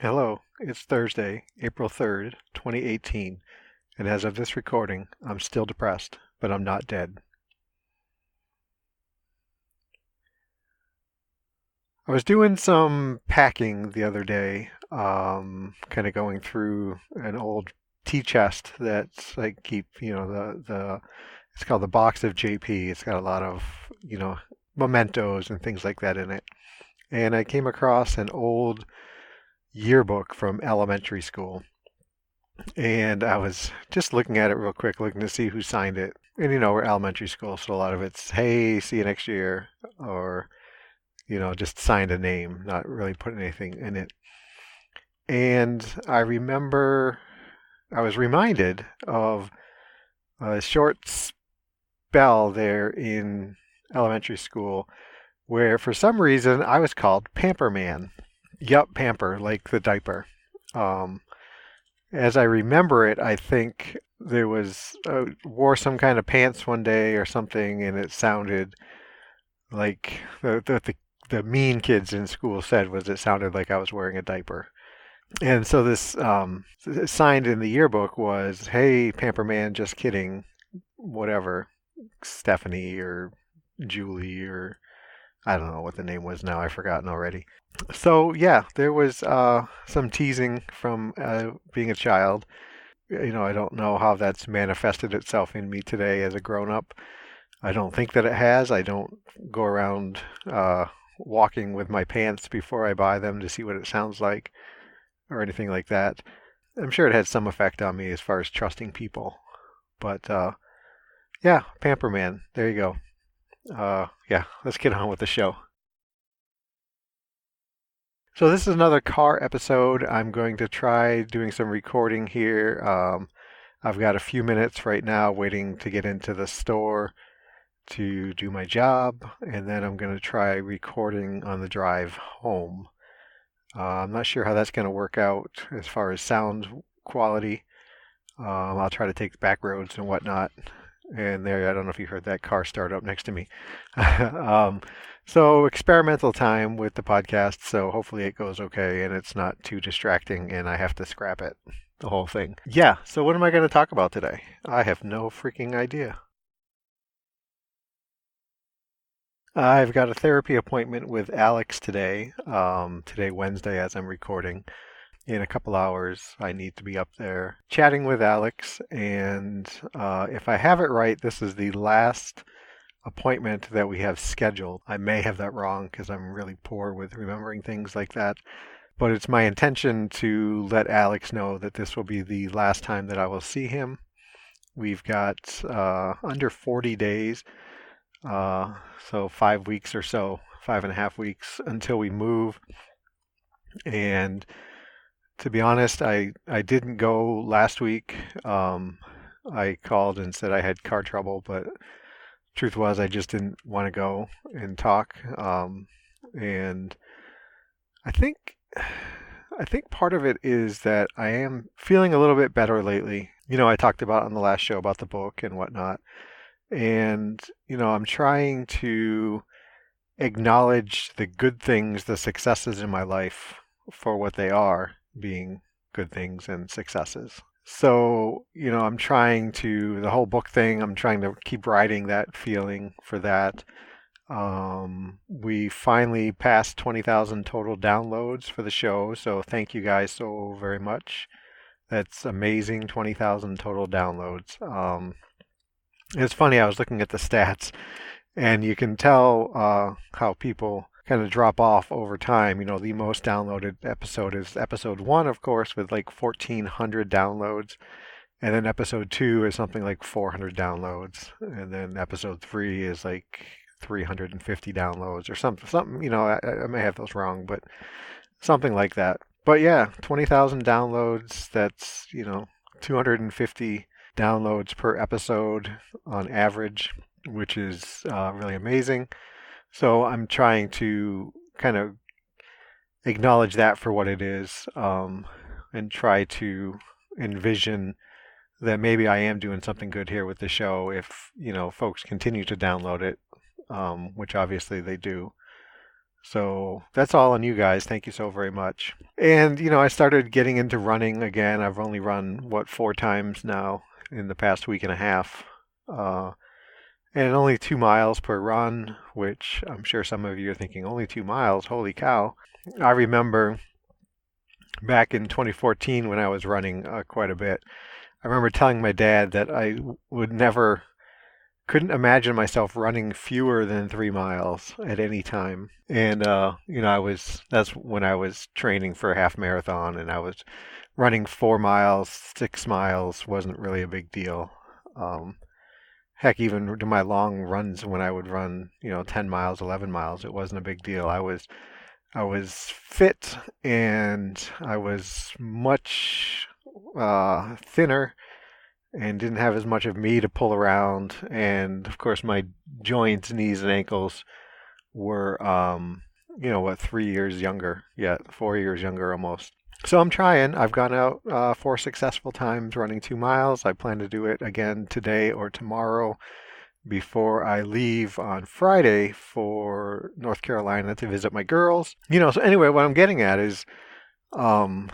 Hello, it's Thursday, April 3rd, 2018, and as of this recording, I'm still depressed, but I'm not dead. I was doing some packing the other day, kind of going through an old tea chest that's I keep, it's called the box of JP. It's got a lot of, mementos and things like that in it. And I came across an old yearbook from elementary school. And I was just looking at it real quick, looking to see who signed it. And we're elementary school, so a lot of it's, hey, see you next year, or, just signed a name, not really putting anything in it. And I remember I was reminded of a short spell there in elementary school where for some reason I was called Pamper Man. Yup, Pamper, like the diaper. Um, As I remember it, I think there was wore some kind of pants one day or something, and it sounded like the mean kids in school said was it sounded like I was wearing a diaper. And so this signed in the yearbook was, "Hey, Pamper Man, just kidding, whatever, Stephanie or Julie or I don't know what the name was now. I've forgotten already." So yeah, there was some teasing from being a child. I don't know how that's manifested itself in me today as a grown up. I don't think that it has. I don't go around walking with my pants before I buy them to see what it sounds like or anything like that. I'm sure it had some effect on me as far as trusting people. But yeah, Pamper Man. There you go. Yeah, let's get on with the show. So this is another car episode. I'm going to try doing some recording here. I've got a few minutes right now waiting to get into the store to do my job, and then I'm going to try recording on the drive home. I'm not sure how that's going to work out as far as sound quality. I'll try to take the back roads and whatnot. And there, I don't know if you heard that car start up next to me. um, so experimental time with the podcast. So hopefully it goes okay and it's not too distracting and I have to scrap it, the whole thing. Yeah. So what am I going to talk about today? I have no freaking idea. I've got a therapy appointment with Alex today. Today, Wednesday, as I'm recording. In a couple hours, I need to be up there chatting with Alex. And if I have it right, this is the last appointment that we have scheduled. I may have that wrong because I'm really poor with remembering things like that. But it's my intention to let Alex know that this will be the last time that I will see him. We've got under 40 days, uh, so 5 weeks or so, 5.5 weeks until we move. And to be honest, I didn't go last week. I called and said I had car trouble, but truth was I just didn't want to go and talk. And I think I think part of it is that I am feeling a little bit better lately. I talked about on the last show about the book and whatnot. And, I'm trying to acknowledge the good things, the successes in my life for what they are, being good things and successes. So, I'm trying to, the whole book thing, I'm trying to keep riding that feeling for that. We finally passed 20,000 total downloads for the show, so thank you guys so very much. That's amazing, 20,000 total downloads. It's funny, I was looking at the stats, and you can tell how people kind of drop off over time. The most downloaded episode is episode one, of course, with like 1,400 downloads. And then episode two is something like 400 downloads. And then episode three is like 350 downloads or something, I may have those wrong, but something like that. But yeah, 20,000 downloads, that's, 250 downloads per episode on average, which is really amazing. So I'm trying to kind of acknowledge that for what it is, and try to envision that maybe I am doing something good here with the show if, folks continue to download it, which obviously they do. So that's all on you guys. Thank you so very much. And, I started getting into running again. I've only run, 4 times now in the past week and a half. Uh, and only 2 miles per run, which I'm sure some of you are thinking, only 2 miles, holy cow. I remember back in 2014 when I was running quite a bit. I remember telling my dad that I would never couldn't imagine myself running fewer than 3 miles at any time. And that's when I was training for a half marathon, and I was running 4 miles, 6 miles wasn't really a big deal. Um, Heck, even to my long runs when I would run, 10 miles, 11 miles, it wasn't a big deal. I was fit, and I was much thinner and didn't have as much of me to pull around. And of course, my joints, knees, and ankles were, 3 years younger, yeah, 4 years younger almost. So I'm trying. I've gone out 4 successful times running 2 miles. I plan to do it again today or tomorrow before I leave on Friday for North Carolina to visit my girls. So anyway, what I'm getting at is um,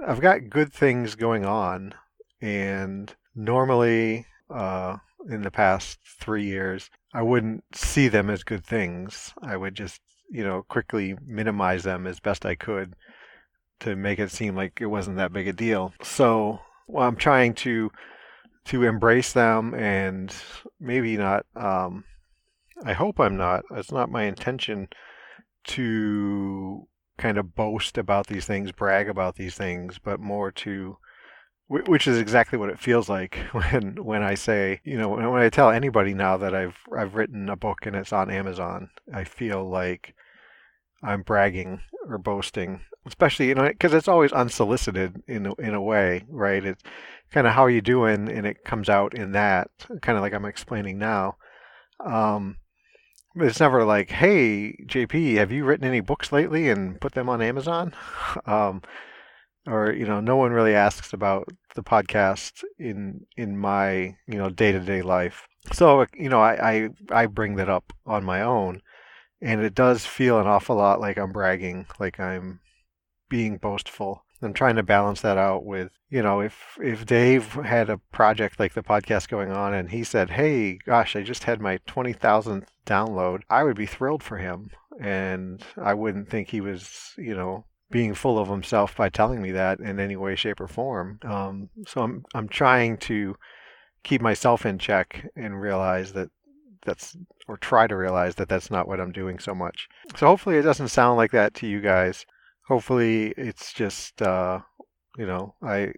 I've got good things going on, and normally in the past 3 years, I wouldn't see them as good things. I would just, quickly minimize them as best I could to make it seem like it wasn't that big a deal. So I'm trying to embrace them, and maybe not. I hope I'm not. It's not my intention to kind of boast about these things, brag about these things, but more to, which is exactly what it feels like when I say, when I tell anybody now that I've written a book and it's on Amazon. I feel like I'm bragging or boasting, especially because it's always unsolicited in a way, right? It's kind of how are you doing, and it comes out in that, kind of like I'm explaining now. Um, but it's never like, hey, JP, have you written any books lately and put them on Amazon? Um, or no one really asks about the podcast in my day-to-day life. So I bring that up on my own, and it does feel an awful lot like I'm bragging, like I'm being boastful. I'm trying to balance that out with, if Dave had a project like the podcast going on and he said, hey, gosh, I just had my 20,000th download, I would be thrilled for him. And I wouldn't think he was, being full of himself by telling me that in any way, shape, or form. So I'm trying to keep myself in check and realize that or try to realize that that's not what I'm doing so much. So hopefully it doesn't sound like that to you guys. Hopefully it's just, I,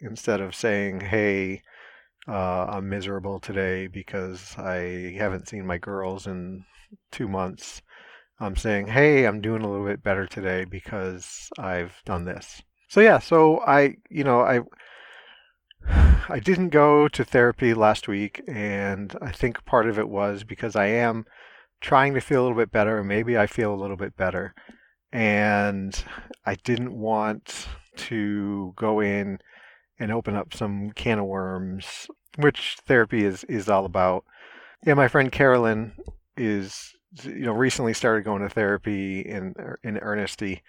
instead of saying, hey, I'm miserable today because I haven't seen my girls in 2 months, I'm saying, hey, I'm doing a little bit better today because I've done this. So yeah, so I didn't go to therapy last week, and I think part of it was because I am trying to feel a little bit better, and maybe I feel a little bit better. And I didn't want to go in and open up some can of worms, which therapy is all about. Yeah, my friend Carolyn is recently started going to therapy in earnesty.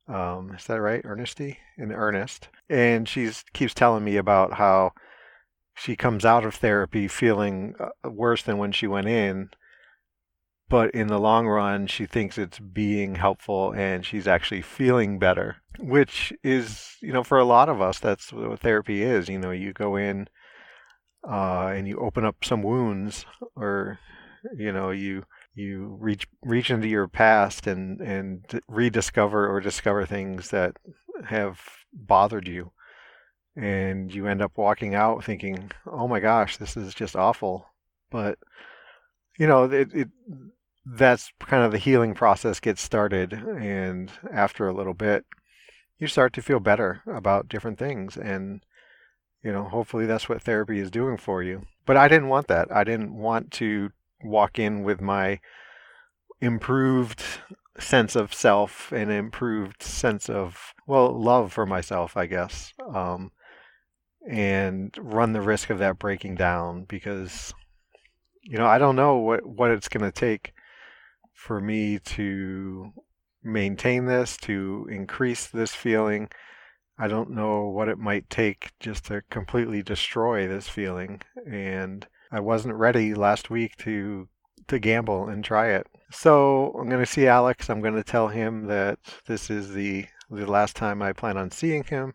Is that right? Earnesty? In earnest. And she's keeps telling me about how she comes out of therapy feeling worse than when she went in, but in the long run, she thinks it's being helpful and she's actually feeling better, which is, for a lot of us, that's what therapy is. You go in and you open up some wounds, or, you reach into your past and rediscover or discover things that have bothered you. And you end up walking out thinking, oh my gosh, this is just awful. But, it that's kind of the healing process gets started, and after a little bit you start to feel better about different things, and hopefully that's what therapy is doing for you. But I didn't want that. I didn't want to walk in with my improved sense of self and improved sense of, well, love for myself, I guess, and run the risk of that breaking down, because I don't know what it's going to take for me to maintain this, to increase this feeling. I don't know what it might take just to completely destroy this feeling. And I wasn't ready last week to gamble and try it. So I'm going to see Alex. I'm going to tell him that this is the last time I plan on seeing him,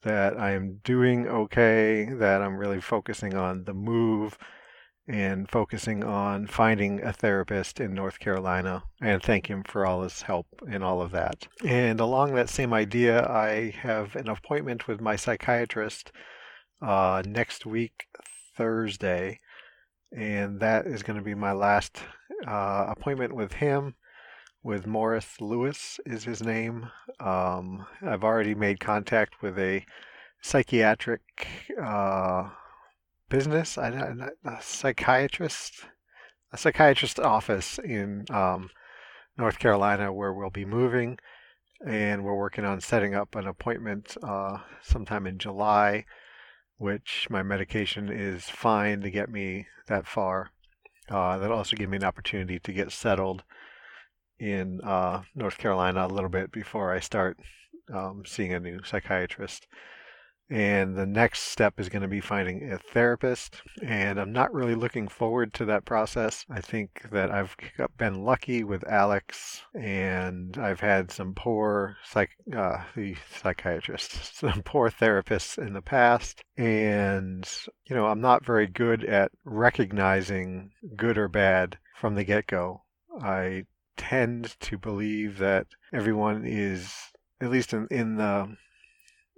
that I am doing okay, that I'm really focusing on the move and focusing on finding a therapist in North Carolina, and thank him for all his help and all of that. And along that same idea, I have an appointment with my psychiatrist next week, Thursday, and that is going to be my last appointment with him. With Morris Lewis is his name. I've already made contact with a psychiatric business, a psychiatrist office in North Carolina where we'll be moving, and we're working on setting up an appointment sometime in July, which my medication is fine to get me that far. That'll also give me an opportunity to get settled in North Carolina a little bit before I start seeing a new psychiatrist. And the next step is going to be finding a therapist. And I'm not really looking forward to that process. I think that I've been lucky with Alex, and I've had some poor psychiatrists, some poor therapists in the past. And, I'm not very good at recognizing good or bad from the get-go. I tend to believe that everyone is, at least in the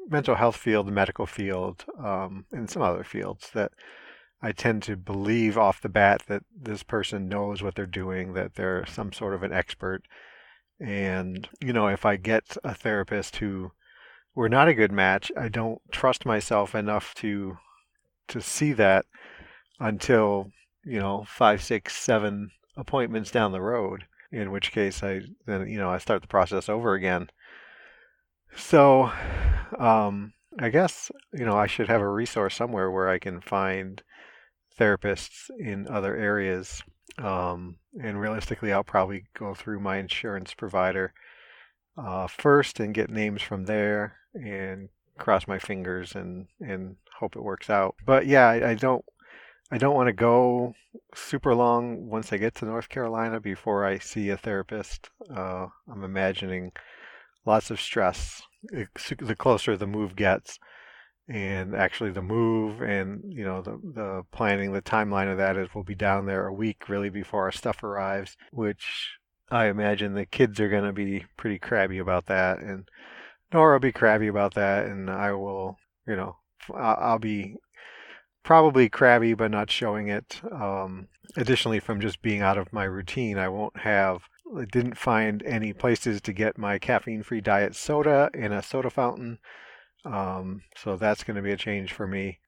mental health field, the medical field, and some other fields, that I tend to believe off the bat that this person knows what they're doing, that they're some sort of an expert. And, if I get a therapist who we're not a good match, I don't trust myself enough to see that until, 5, 6, 7 appointments down the road, in which case I start the process over again. So, I guess, I should have a resource somewhere where I can find therapists in other areas. And realistically, I'll probably go through my insurance provider first and get names from there and cross my fingers and hope it works out. But yeah, I don't want to go super long once I get to North Carolina before I see a therapist. I'm imagining lots of stress the closer the move gets. And actually the move and, the planning, the timeline of that is we'll be down there a week really before our stuff arrives, which I imagine the kids are going to be pretty crabby about that. And Nora will be crabby about that. And I will, I'll be probably crabby, but not showing it. Additionally, from just being out of my routine, I didn't find any places to get my caffeine-free diet soda in a soda fountain. So that's going to be a change for me.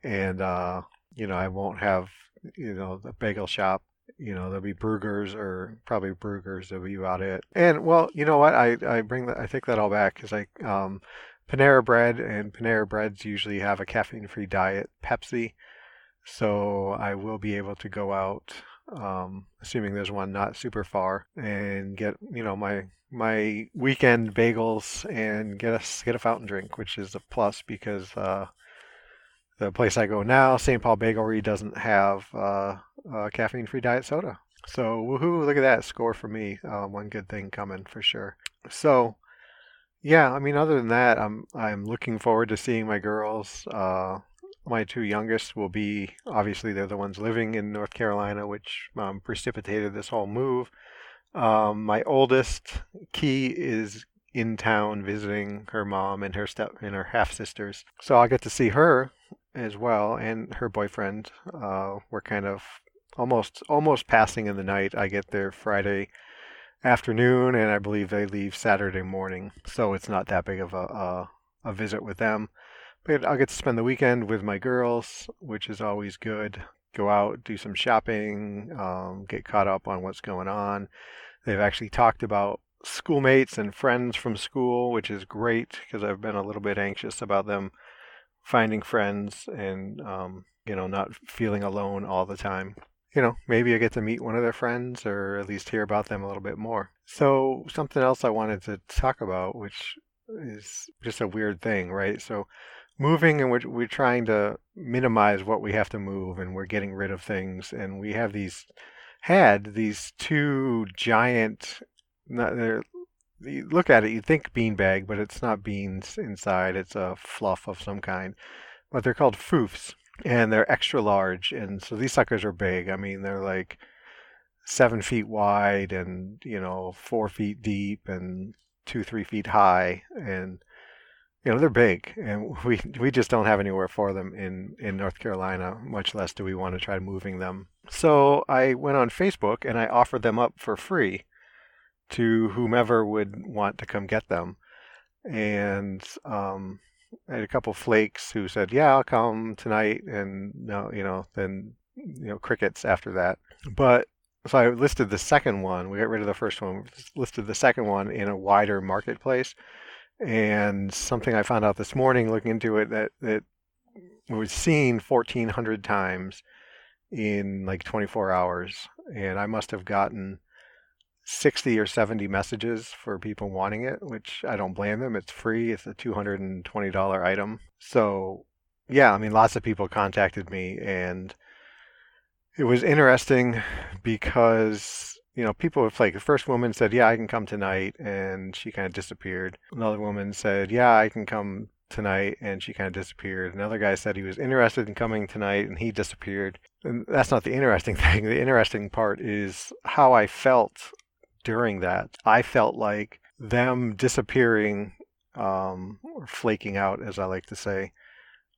And, I won't have, the bagel shop. There'll be Brugger's, or probably Brugger's. That'll be about it. And, well, you know what? I take that all back, because Panera Bread and Panera Breads usually have a caffeine-free diet Pepsi. So I will be able to go out, assuming there's one not super far, and get, my weekend bagels and get a fountain drink, which is a plus because the place I go now, St. Paul Bagelry, doesn't have a caffeine-free diet soda. So woohoo! Look at that score for me. One good thing coming for sure. So yeah, other than that, I'm looking forward to seeing my girls. My two youngest will be, obviously they're the ones living in North Carolina, which precipitated this whole move. My oldest, Key, is in town visiting her mom and her half sisters. So I'll get to see her as well, and her boyfriend. We're kind of almost passing in the night. I get there Friday afternoon, and I believe they leave Saturday morning. So it's not that big of a visit with them. But I'll get to spend the weekend with my girls, which is always good. Go out, do some shopping, get caught up on what's going on. They've actually talked about schoolmates and friends from school, which is great because I've been a little bit anxious about them finding friends and, not feeling alone all the time. Maybe I get to meet one of their friends or at least hear about them a little bit more. So something else I wanted to talk about, which is just a weird thing, right? So moving, and we're trying to minimize what we have to move, and we're getting rid of things, and we have these two giant. Not, they're, you look at it, you think beanbag, but it's not beans inside. It's a fluff of some kind. But they're called foofs, and they're extra large, and so these suckers are big. I mean, they're like 7 feet wide and 4 feet deep and 3 feet high, and they're big, and we just don't have anywhere for them in North Carolina, much less do we want to try moving them. So I went on Facebook and I offered them up for free to whomever would want to come get them. And I had a couple flakes who said, "Yeah, I'll come tonight," and no, then crickets after that. But so I listed the second one. We got rid of the first one. Listed the second one in a wider marketplace. And something I found out this morning looking into it, that was seen 1,400 times in like 24 hours. And I must have gotten 60 or 70 messages for people wanting it, which I don't blame them. It's free. It's a $220 item. So yeah, I mean, lots of people contacted me, and it was interesting because, people would like, the first woman said, "Yeah, I can come tonight," and she kind of disappeared. Another woman said, "Yeah, I can come tonight," and she kind of disappeared. Another guy said he was interested in coming tonight, and he disappeared. And that's not the interesting thing. The interesting part is how I felt during that. I felt like them disappearing, or flaking out, as I like to say,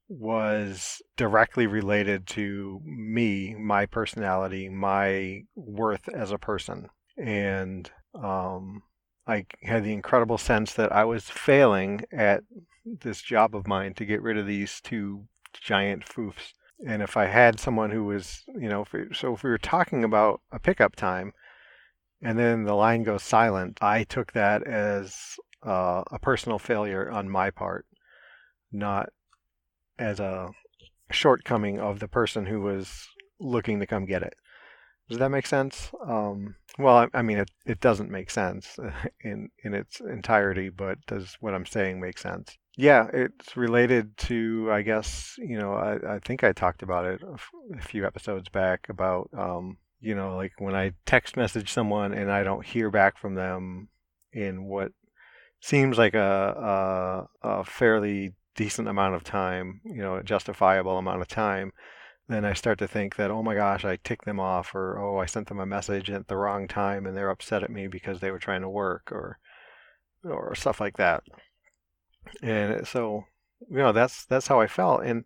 was directly related to me, my personality, my worth as a person. And I had the incredible sense that I was failing at this job of mine to get rid of these two giant foofs. And if I had someone who was, if we were talking about a pickup time and then the line goes silent, I took that as a personal failure on my part, not as a shortcoming of the person who was looking to come get it. Does that make sense? Well, I mean, it doesn't make sense in its entirety, but does what I'm saying make sense? Yeah, it's related to, I guess, I think I talked about it a few episodes back about, like when I text message someone and I don't hear back from them in what seems like a fairly decent amount of time, a justifiable amount of time, then I start to think that, oh my gosh, I ticked them off, or oh, I sent them a message at the wrong time and they're upset at me because they were trying to work, or stuff like that. And so, that's how I felt, and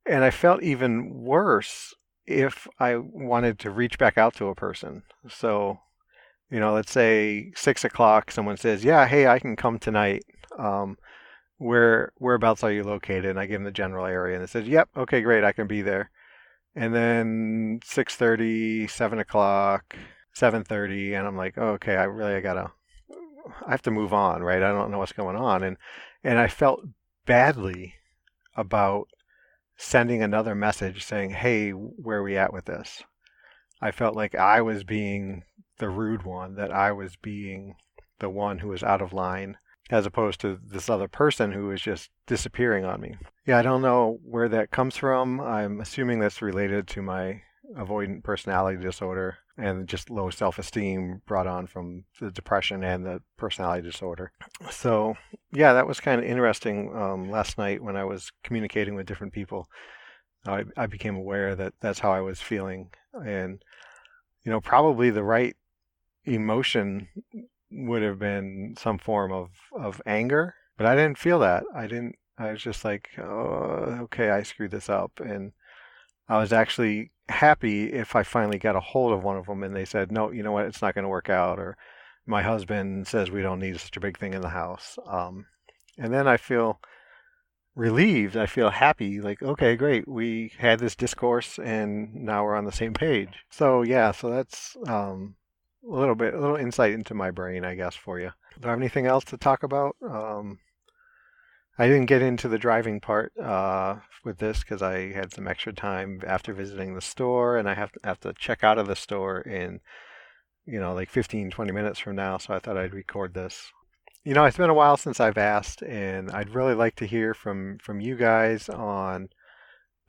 I felt even worse if I wanted to reach back out to a person. So, let's say 6 o'clock, someone says, "Yeah, hey, I can come tonight. Whereabouts are you located?" And I give them the general area, and it says, "Yep, okay, great, I can be there." And then 6:30, 7 o'clock, 7:30, and I'm like, oh, okay, I have to move on, right? I don't know what's going on, and I felt badly about sending another message saying, "Hey, where are we at with this?" I felt like I was being the rude one, that I was being the one who was out of line, as opposed to this other person who was just disappearing on me. Yeah, I don't know where that comes from. I'm assuming that's related to my avoidant personality disorder and just low self-esteem brought on from the depression and the personality disorder. So, yeah, that was kind of interesting. Last night when I was communicating with different people, I became aware that that's how I was feeling. And, probably the right emotion would have been some form of anger, but I didn't feel that. I was just like, oh, okay, I screwed this up. And I was actually happy if I finally got a hold of one of them and they said, "No, you know what, it's not going to work out." Or my husband says we don't need such a big thing in the house. And then I feel relieved. I feel happy, like, okay, great. We had this discourse and now we're on the same page. So yeah, so that's a little insight into my brain, I guess, for you. Do I have anything else to talk about? I didn't get into the driving part with this because I had some extra time after visiting the store, and I have to check out of the store in like 15, 20 minutes from now, so I thought I'd record this. It's been a while since I've asked, and I'd really like to hear from you guys on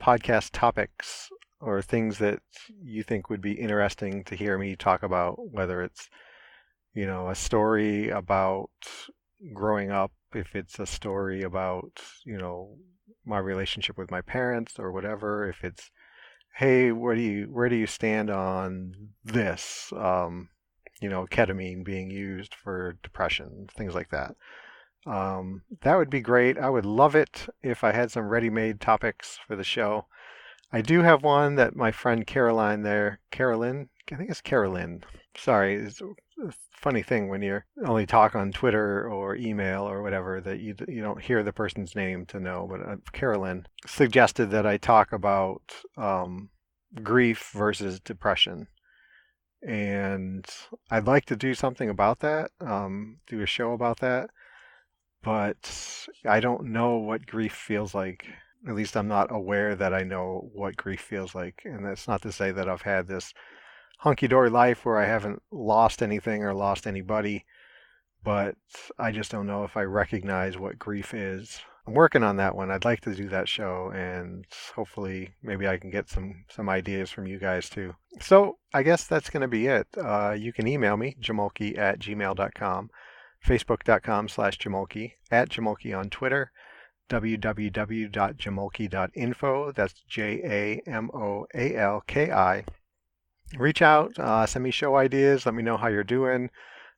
podcast topics or things that you think would be interesting to hear me talk about, whether it's, a story about growing up, if it's a story about, my relationship with my parents or whatever, if it's, hey, where do you stand on this? Ketamine being used for depression, things like that. That would be great. I would love it if I had some ready-made topics for the show. I do have one that my friend Carolyn, I think it's Carolyn. Sorry, it's a funny thing when you only talk on Twitter or email or whatever that you don't hear the person's name to know. But Carolyn suggested that I talk about grief versus depression, and I'd like to do something about that, do a show about that, but I don't know what grief feels like. At least I'm not aware that I know what grief feels like. And that's not to say that I've had this hunky-dory life where I haven't lost anything or lost anybody, but I just don't know if I recognize what grief is. I'm working on that one. I'd like to do that show, and hopefully maybe I can get some ideas from you guys too. So I guess that's going to be it. You can email me, jamoalki@gmail.com, facebook.com/jamoalki, @jamoalki on Twitter, www.jamoalki.info. That's JAMOALKI. Reach out, send me show ideas. Let me know how you're doing.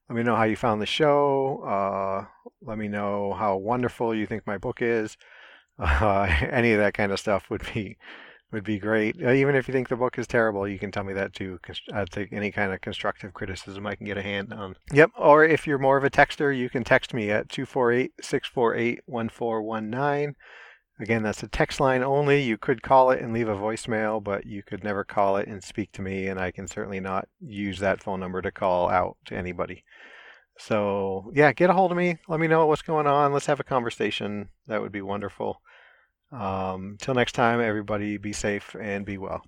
Let me know how you found the show. Let me know how wonderful you think my book is. Any of that kind of stuff would be great. Even if you think the book is terrible, you can tell me that too. I'll take any kind of constructive criticism I can get a hand on. Yep. Or if you're more of a texter, you can text me at 248-648-1419. Again, that's a text line only. You could call it and leave a voicemail, but you could never call it and speak to me, and I can certainly not use that phone number to call out to anybody. So, yeah, get a hold of me. Let me know what's going on. Let's have a conversation. That would be wonderful. Till next time, everybody be safe and be well.